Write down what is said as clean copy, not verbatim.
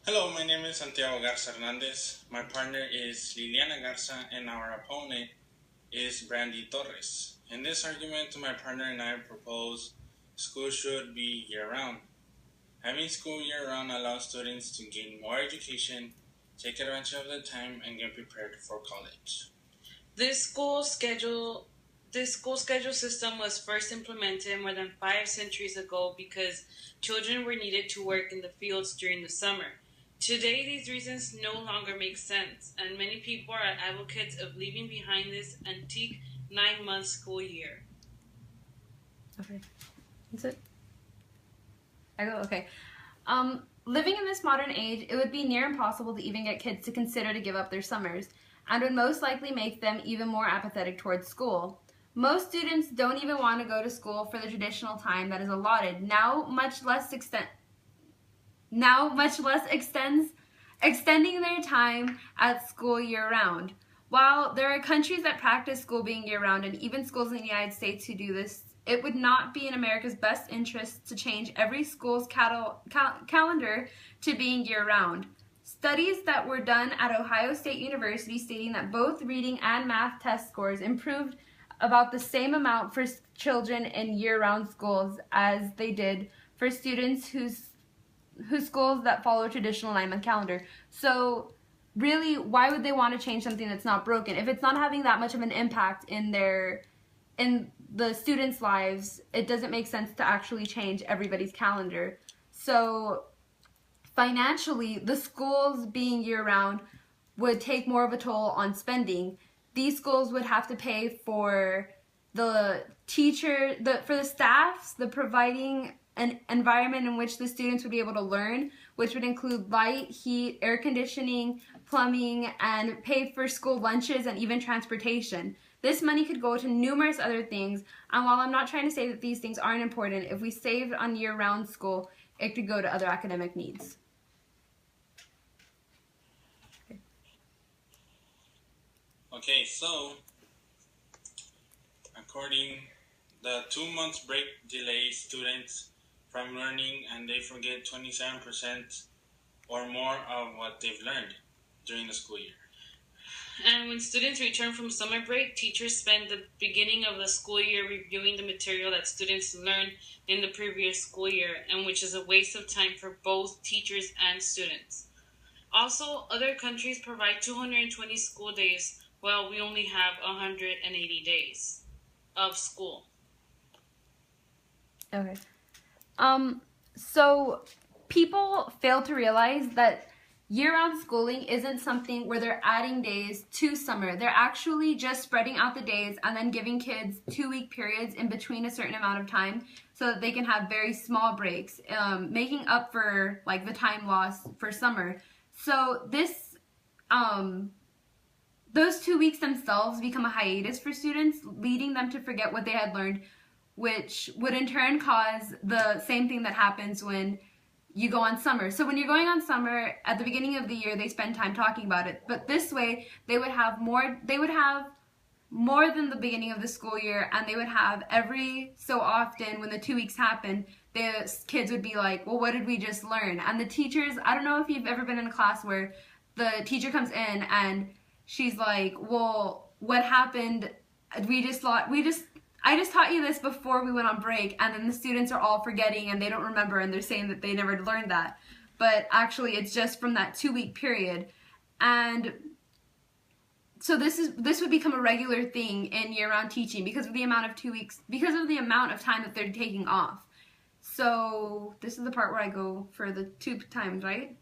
Hello, my name is Santiago Garza Hernandez. My partner is Liliana Garza, and our opponent is Brandy Torres. In this argument, my partner and I propose school should be year-round. Having school year-round allows students to gain more education, take advantage of the time, and get prepared for college. This school schedule this school schedule system was first implemented more than 5 centuries ago because children were needed to work in the fields during the summer. Today, these reasons no longer make sense, and many people are advocates of leaving behind this antique 9 month school year. Okay. That's it. I go, okay. Living in this modern age, it would be near impossible to even get kids to consider to give up their summers, and would most likely make them even more apathetic towards school. Most students don't even want to go to school for the traditional time that is allotted, extending their time at school year-round. While there are countries that practice school being year-round, and even schools in the United States who do this, it would not be in America's best interest to change every school's calendar to being year-round. Studies that were done at Ohio State University stating that both reading and math test scores improved about the same amount for children in year-round schools as they did for students whose schools that follow a traditional 9-month calendar. So really, why would they want to change something that's not broken? If it's not having that much of an impact in the students' lives, it doesn't make sense to actually change everybody's calendar. So financially, the schools being year-round would take more of a toll on spending. These schools would have to pay for the for the staffs, the providing an environment in which the students would be able to learn, which would include light, heat, air conditioning, plumbing, and pay for school lunches and even transportation. This money could go to numerous other things, and while I'm not trying to say that these things aren't important, if we saved on year-round school, it could go to other academic needs. Okay, so according the 2 months break delays students from learning, and they forget 27% or more of what they've learned during the school year. And when students return from summer break, teachers spend the beginning of the school year reviewing the material that students learned in the previous school year, and which is a waste of time for both teachers and students. Also, other countries provide 220 school days, while we only have 180 days of school. Okay. So people fail to realize that year-round schooling isn't something where they're adding days to summer. They're actually just spreading out the days and then giving kids 2-week periods in between a certain amount of time so that they can have very small breaks, making up for like the time lost for summer. So this, those 2 weeks themselves become a hiatus for students, leading them to forget what they had learned, which would in turn cause the same thing that happens when you go on summer. So when you're going on summer, at the beginning of the year, they spend time talking about it. But this way, they would have more than the beginning of the school year, and they would have every so often when the 2 weeks happen, the kids would be like, well, what did we just learn? And the teachers, I don't know if you've ever been in a class where the teacher comes in and she's like, well, what happened? I just taught you this before we went on break, and then the students are all forgetting and they don't remember, and they're saying that they never learned that. But actually, it's just from that 2-week period. And so this would become a regular thing in year-round teaching because of the amount of 2 weeks, because of the amount of time that they're taking off. So this is the part where I go for the 2 times, right?